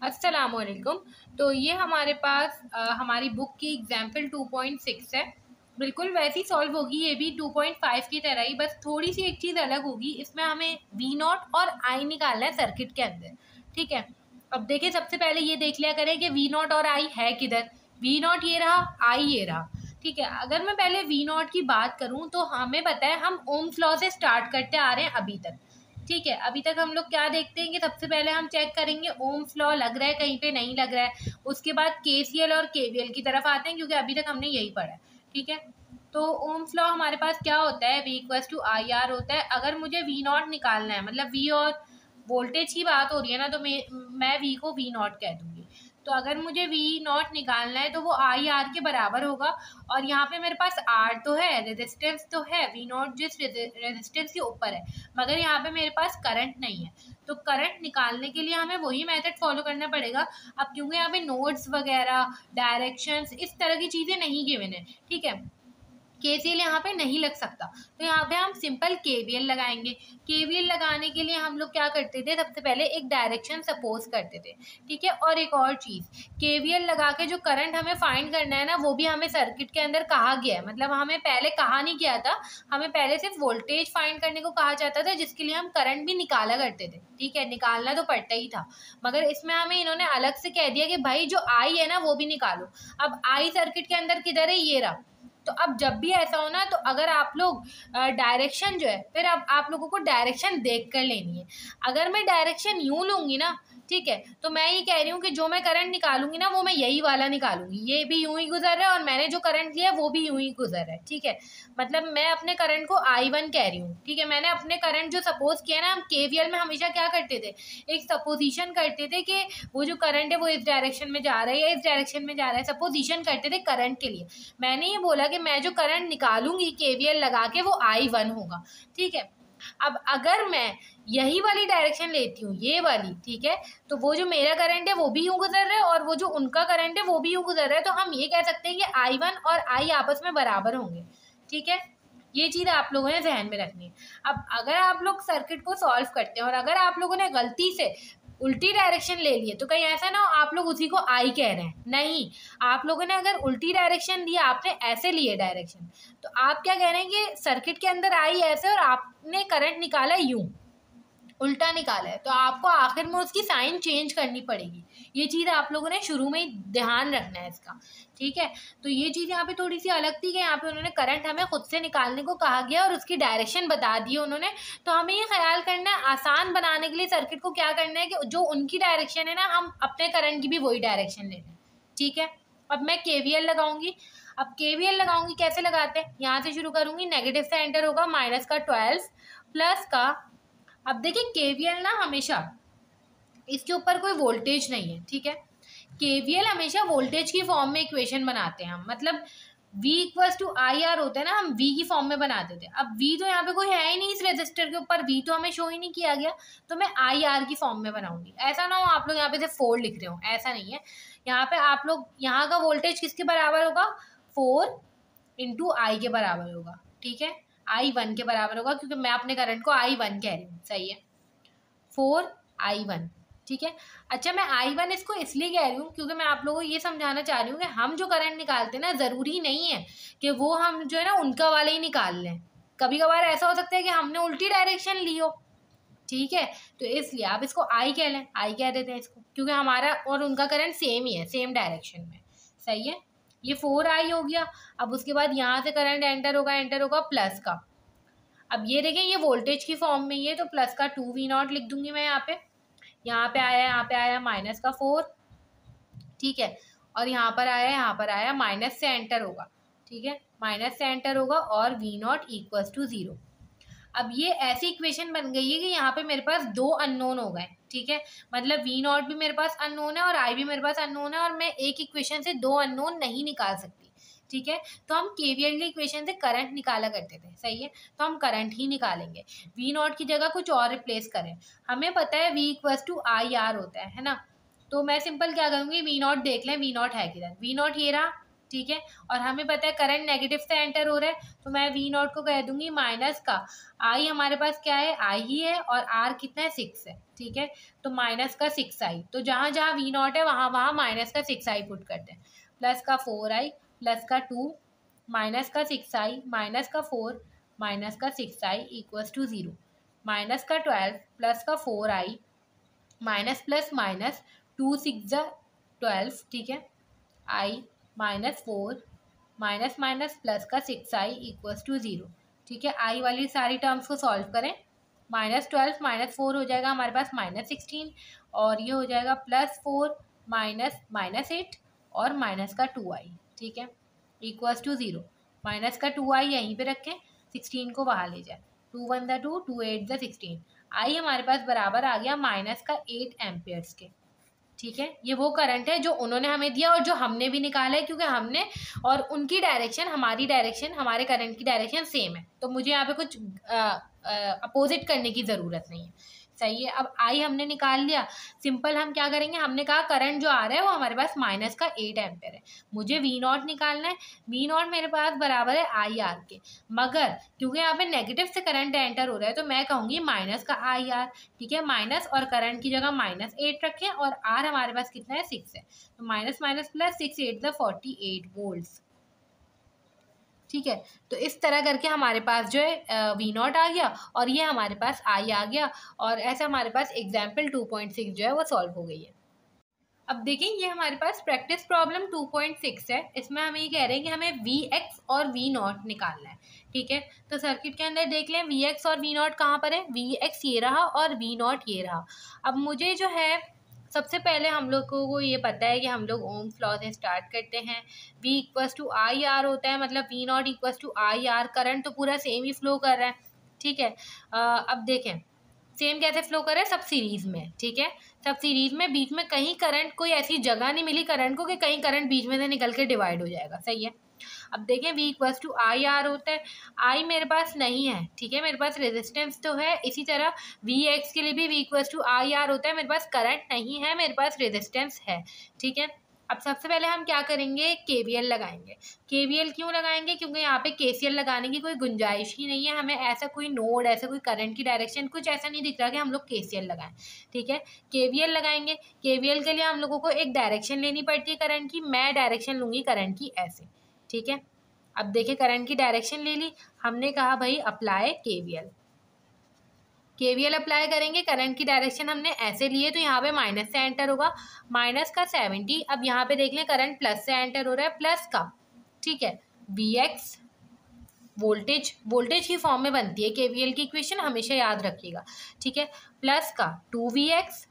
अस्सलामुअलैकुम। तो ये हमारे पास हमारी बुक की एग्जाम्पल 2.6 है। बिल्कुल वैसी सॉल्व होगी ये भी 2.5 की तरह ही, बस थोड़ी सी एक चीज़ अलग होगी। इसमें हमें वी नॉट और आई निकालना है सर्किट के अंदर। ठीक है, अब देखिए सबसे पहले ये देख लिया करें कि वी नॉट और आई है किधर। वी नॉट ये रहा, आई ये रहा। ठीक है, अगर मैं पहले वी नॉट की बात करूँ तो हमें पता है हम ओम्स लॉ से स्टार्ट करते आ रहे हैं अभी तक। ठीक है, अभी तक हम लोग क्या देखते हैं कि सबसे पहले हम चेक करेंगे ओम्स लॉ लग रहा है कहीं पे, नहीं लग रहा है। उसके बाद केसीएल और केवीएल की तरफ आते हैं क्योंकि अभी तक हमने यही पढ़ा है। ठीक है, तो ओम्स लॉ हमारे पास क्या होता है, V = IR होता है। अगर मुझे वी नॉट निकालना है, मतलब वी और वोल्टेज की बात हो रही है ना, तो मैं वी को वी नॉट कह दूंगी। तो अगर मुझे वी नॉट निकालना है तो वो आई आर के बराबर होगा। और यहाँ पे मेरे पास आर तो है, रेजिस्टेंस तो है, वी नॉट जिस रेजिस्टेंस के ऊपर है, मगर यहाँ पे मेरे पास करंट नहीं है। तो करंट निकालने के लिए हमें वही मेथड फॉलो करना पड़ेगा। अब क्योंकि यहाँ पे नोड्स वगैरह, डायरेक्शंस, इस तरह की चीज़ें नहीं गिवन है, ठीक है, केसीएल यहाँ पे नहीं लग सकता, तो यहाँ पे हम सिंपल केवीएल लगाएंगे। केवीएल लगाने के लिए हम लोग क्या करते थे, सबसे पहले एक डायरेक्शन सपोज करते थे। ठीक है, और एक और चीज़, केवीएल लगा के जो करंट हमें फाइंड करना है ना, वो भी हमें सर्किट के अंदर कहा गया है। मतलब हमें पहले कहा नहीं गया था, हमें पहले सिर्फ वोल्टेज फाइंड करने को कहा जाता था, जिसके लिए हम करंट भी निकाला करते थे। ठीक है, निकालना तो पड़ता ही था, मगर इसमें हमें इन्होंने अलग से कह दिया कि भाई जो आई है ना वो भी निकालो। अब आई सर्किट के अंदर किधर है, ये रहा। तो अब जब भी ऐसा हो ना, तो अगर आप लोग डायरेक्शन जो है, फिर अब आप लोगों को डायरेक्शन देख कर लेनी है। अगर मैं डायरेक्शन यूं लूंगी ना, ठीक है, तो मैं ये कह रही हूँ कि जो मैं करंट निकालूंगी ना, वो मैं यही वाला निकालूंगी। ये भी यूं ही गुजर रहा है और मैंने जो करंट लिया वो भी यूं ही गुजर रहा है। ठीक है, मतलब मैं अपने करंट को I1 कह रही हूँ। ठीक है, मैंने अपने करंट जो सपोज किया ना, हम केवीएल में हमेशा क्या करते थे, एक सपोजिशन करते थे कि वो जो करंट है वो इस डायरेक्शन में जा रहा है या इस डायरेक्शन में जा रहा है। सपोजिशन करते थे करंट के लिए। मैंने ये बोला कि मैं जो करंट निकालूंगी केवीएल लगा के, वो I1 होगा। ठीक है, अब अगर मैं यही वाली डायरेक्शन लेती हूँ, ये वाली, ठीक है, तो वो जो मेरा करंट है वो भी यूं गुजर रहा है और वो जो उनका करंट है वो भी यूं गुजर रहा है। तो हम ये कह सकते हैं कि I1 और I आपस में बराबर होंगे। ठीक है, ये चीज़ आप लोगों ने ध्यान में रखनी है। अब अगर आप लोग सर्किट को सॉल्व करते हैं और अगर आप लोगों ने गलती से उल्टी डायरेक्शन ले लिए, तो कहीं ऐसा ना हो आप लोग उसी को आई कह रहे हैं। नहीं, आप लोगों ने अगर उल्टी डायरेक्शन लिया, आपने ऐसे लिए डायरेक्शन, तो आप क्या कह रहे हैं कि सर्किट के अंदर आई ऐसे और आपने करंट निकाला यूं, उल्टा निकाला है, तो आपको आखिर में उसकी साइन चेंज करनी पड़ेगी। ये चीज़ आप लोगों ने शुरू में ही ध्यान रखना है इसका। ठीक है, तो ये चीज़ यहाँ पे थोड़ी सी अलग थी कि यहाँ पे उन्होंने करंट हमें खुद से निकालने को कहा गया और उसकी डायरेक्शन बता दी उन्होंने। तो हमें ये ख्याल करना है, आसान बनाने के लिए सर्किट को क्या करना है कि जो उनकी डायरेक्शन है ना, हम अपने करंट की भी वही डायरेक्शन ले लें। ठीक है, अब मैं केवीएल लगाऊंगी। अब केवीएल लगाऊंगी, कैसे लगाते हैं, यहाँ से शुरू करूंगी, नेगेटिव से एंटर होगा, -12 प्लस का। अब देखिए केवीएल ना हमेशा इसके ऊपर कोई वोल्टेज नहीं है। ठीक है, केवीएल हमेशा वोल्टेज की फॉर्म में इक्वेशन बनाते हैं हम, मतलब V = IR होता है ना, हम V की फॉर्म में बनाते थे। अब V तो यहाँ पे कोई है ही नहीं इस रजिस्टर के ऊपर, V तो हमें शो ही नहीं किया गया, तो मैं IR की फॉर्म में बनाऊंगी। ऐसा ना हो आप लोग यहाँ पे सिर्फ 4 लिख रहे हो, ऐसा नहीं है। यहाँ पे आप लोग, यहाँ का वोल्टेज किसके बराबर होगा, 4 × I के बराबर होगा। ठीक है, I1 के बराबर होगा, क्योंकि मैं अपने करंट को I1 कह रही हूँ। सही है, 4I1। ठीक है, अच्छा मैं I1 इसको इसलिए कह रही हूँ क्योंकि मैं आप लोगों को ये समझाना चाह रही हूँ कि हम जो करंट निकालते हैं ना, ज़रूरी नहीं है कि वो हम जो है ना उनका वाला ही निकाल लें। कभी कभार ऐसा हो सकता है कि हमने उल्टी डायरेक्शन ली हो। ठीक है, तो इसलिए आप इसको I कह लें, I कह देते हैं इसको, क्योंकि हमारा और उनका करंट सेम ही है, सेम डायरेक्शन में। सही है, ये 4I हो गया। अब उसके बाद यहाँ से करंट एंटर होगा प्लस का। अब ये देखें, ये वोल्टेज की फॉर्म में ही है, तो प्लस का 2V0 लिख दूंगी मैं यहाँ पे। यहाँ पे आया -4। ठीक है, और यहाँ पर आया माइनस से एंटर होगा। ठीक है, माइनस से एंटर होगा और V0 = 0। अब ये ऐसी इक्वेशन बन गई है कि यहाँ पे मेरे पास 2 अननोन हो गए। ठीक है, मतलब V0 भी मेरे पास अननोन है और I भी मेरे पास अननोन है, और मैं एक इक्वेशन से 2 अननोन नहीं निकाल सकती। ठीक है, तो हम केवीएल की इक्वेशन से करंट निकाला करते थे। सही है, तो हम करंट ही निकालेंगे, V0 की जगह कुछ और रिप्लेस करें। हमें पता है V = IR होता है ना, तो मैं सिंपल क्या करूँगी, V0 देख लें, V0 है किधर, V0 ये रहा। ठीक है। और हमें पता है करंट नेगेटिव से एंटर हो रहा है, तो मैं वी नॉट को कह दूंगी माइनस का आई, हमारे पास क्या है आई ही है, और आर कितना है 6 है, ठीक है। तो माइनस का 6i, तो जहाँ जहाँ वी नॉट है वहाँ वहाँ माइनस का 6i पुट करते हैं। प्लस का 4i प्लस का 2 माइनस का 6i माइनस का 4 माइनस का 6i इक्वल्स टू 0। माइनस का 12 प्लस का 4i माइनस प्लस माइनस 2 6 12, ठीक है। आई माइनस 4 माइनस माइनस प्लस का 6i इक्वल्स टू 0, ठीक है। आई वाली सारी टर्म्स को सॉल्व करें। -12 -4 हो जाएगा हमारे पास -16, और ये हो जाएगा +4 माइनस -8 और माइनस का 2i, ठीक है, इक्वल्स टू 0। माइनस का 2i यहीं पे रखें, 16 को बाहर ले जाए, 2 1 ज़ा 2 2 8 ज़ा 16। आई हमारे पास बराबर आ गया माइनस का 8 एम्पियर्स के, ठीक है। ये वो करंट है जो उन्होंने हमें दिया और जो हमने भी निकाला है, क्योंकि हमने और उनकी डायरेक्शन हमारी डायरेक्शन हमारे करंट की डायरेक्शन सेम है, तो मुझे यहाँ पे कुछ अपोजिट करने की ज़रूरत नहीं है, सही है। अब आई हमने निकाल लिया, सिंपल हम क्या करेंगे, हमने कहा करंट जो आ रहा है वो हमारे पास माइनस का 8 एम्पेयर है, मुझे वी नॉट निकालना है। वी नॉट मेरे पास बराबर है आई आर के, मगर क्योंकि यहाँ पे नेगेटिव से करंट एंटर हो रहा है तो मैं कहूँगी माइनस का आई आर, ठीक है। माइनस और करंट की जगह -8 रखें, और आर हमारे पास कितना है 6 है, तो माइनस माइनस प्लस 6 8 ज़ा 48 वोल्ट्स, ठीक है। तो इस तरह करके हमारे पास जो है वी नॉट आ गया और ये हमारे पास आई आ गया, और ऐसा हमारे पास एग्जाम्पल 2.6 जो है वो सॉल्व हो गई है। अब देखें, ये हमारे पास प्रैक्टिस प्रॉब्लम 2.6 है, इसमें हमें ये कह रहे हैं कि हमें वी एक्स और वी नॉट निकालना है, ठीक है। तो सर्किट के अंदर देख लें वी एक्स और वी नॉट कहाँ पर है, वी एक्स ये रहा और वी नॉट ये रहा। अब मुझे जो है सबसे पहले हम लोग को ये पता है कि हम लोग ओम्स लॉ से स्टार्ट करते हैं। V equals to I R होता है, मतलब V not equals to I R, current तो पूरा सेम ही फ्लो कर रहा है, ठीक है। अब देखें सेम कैसे फ्लो कर रहा है, सब सीरीज में, ठीक है। सब सीरीज में, बीच में कहीं करंट, कोई ऐसी जगह नहीं मिली करंट को कि कहीं करंट बीच में से निकल के डिवाइड हो जाएगा, सही है। अब देखें V equals to I R होता है, आई मेरे पास नहीं है, ठीक है, मेरे पास रेजिस्टेंस तो है। इसी तरह वी एक्स के लिए भी V equals to I R होता है, मेरे पास करंट नहीं है, मेरे पास रेजिस्टेंस है, ठीक है। अब सबसे पहले हम क्या करेंगे, KVL लगाएंगे। KVL क्यों लगाएंगे, क्योंकि यहाँ पे KCL लगाने की कोई गुंजाइश ही नहीं है, हमें ऐसा कोई नोड, ऐसा कोई करंट की डायरेक्शन कुछ ऐसा नहीं दिख रहा कि हम लोग KCL लगाएं, ठीक है। KVL लगाएंगे। KVL के लिए हम लोगों को एक डायरेक्शन लेनी पड़ती है करंट की, मैं डायरेक्शन लूँगी करंट की ऐसे, ठीक है। अब देखिए करंट की डायरेक्शन ले ली, हमने कहा भाई अप्लाई KVL। KVL अप्लाई करेंगे, करंट की डायरेक्शन हमने ऐसे लिए, तो यहाँ पे माइनस से एंटर होगा, माइनस का 70। अब यहाँ पे देख लें करंट प्लस से एंटर हो रहा है, प्लस का, ठीक है, VX वोल्टेज की फॉर्म में बनती है KVL की इक्वेशन, हमेशा याद रखिएगा, ठीक है। प्लस का 2VX,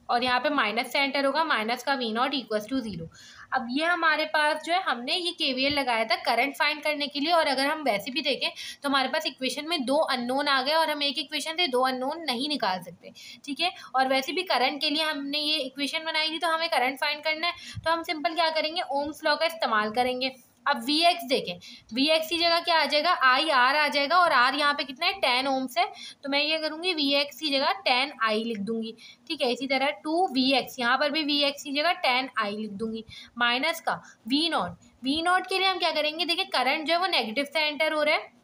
और यहाँ पे माइनस से एंटर होगा, माइनस का V नॉट इक्वल्स टू 0। अब ये हमारे पास जो है हमने ये KVL लगाया था करंट फाइंड करने के लिए, और अगर हम वैसे भी देखें तो हमारे पास इक्वेशन में 2 अननोन आ गए और हम एक इक्वेशन से 2 अननोन नहीं निकाल सकते, ठीक है। और वैसे भी करंट के लिए हमने ये इक्वेशन बनाई थी, तो हमें करंट फाइंड करना है, तो हम सिंपल क्या करेंगे, ओम्स लॉ का इस्तेमाल करेंगे। अब VX देखें, VX की जगह क्या आ जाएगा, IR आ जाएगा, और R यहाँ पे कितना है 10 ओम्स है, तो मैं ये करूँगी VX की जगह 10I लिख दूंगी, ठीक है। इसी तरह 2VX, यहाँ पर भी VX की जगह 10I लिख दूंगी, माइनस का V नॉट के लिए हम क्या करेंगे, देखिए करंट जो है वो नेगेटिव से एंटर हो रहा है,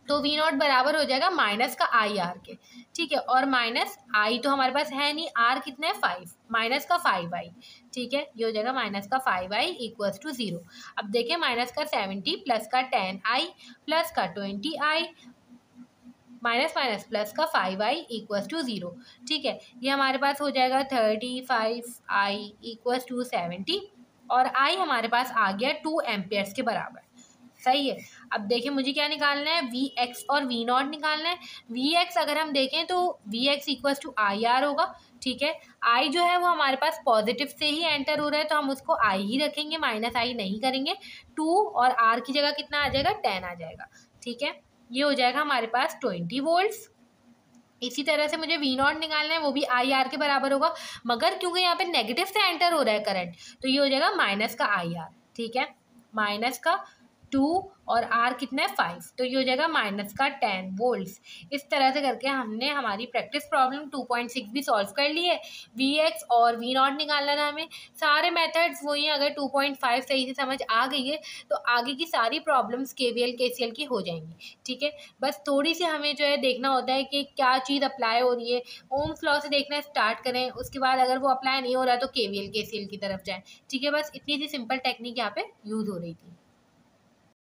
तो V नॉट बराबर हो जाएगा माइनस का IR के, ठीक है। और माइनस I तो हमारे पास है नहीं, R कितना है 5, माइनस का 5I, ठीक है, ये हो जाएगा माइनस का 5I इक्वल्स टू 0। अब देखिए माइनस का 70 प्लस का 10I प्लस का 20I माइनस माइनस प्लस का 5I इक्वल्स टू 0, ठीक है। ये हमारे पास हो जाएगा 35I इक्वल्स टू 70, और I हमारे पास आ गया 2 एम्पियर्स के बराबर, सही है। अब देखिए मुझे क्या निकालना है, VX और V नॉट निकालना है। VX अगर हम देखें तो VX इक्वल्स टू IR होगा, ठीक है। I जो है वो हमारे पास पॉजिटिव से ही एंटर हो रहा है, तो हम उसको I ही रखेंगे, माइनस I नहीं करेंगे। 2 और R की जगह कितना आ जाएगा, 10 आ जाएगा, ठीक है। ये हो जाएगा हमारे पास 20 वोल्ट्स। इसी तरह से मुझे V नॉट निकालना है, वो भी IR के बराबर होगा, मगर क्योंकि यहाँ पे नेगेटिव से एंटर हो रहा है करंट, तो ये हो जाएगा माइनस का IR, ठीक है, माइनस का 2 और R कितना है 5, तो ये हो जाएगा माइनस का 10 वोल्ट्स। इस तरह से करके हमने हमारी प्रैक्टिस प्रॉब्लम 2.6 भी सॉल्व कर ली है। Vx और V0 निकालना था हमें। सारे मेथड्स वही हैं, अगर 2.5 सही से समझ आ गई है तो आगे की सारी प्रॉब्लम्स KVL KCL की हो जाएंगी। ठीक है, बस थोड़ी सी हमें जो है देखना होता है कि क्या चीज़ अप्लाई हो रही है। ओम्स लॉ से देखना स्टार्ट करें, उसके बाद अगर वो अप्लाई नहीं हो रहा है तो KVL KCL की तरफ जाएं। ठीक है, बस इतनी सी सिंपल टेक्निक यहाँ पे यूज़ हो रही थी।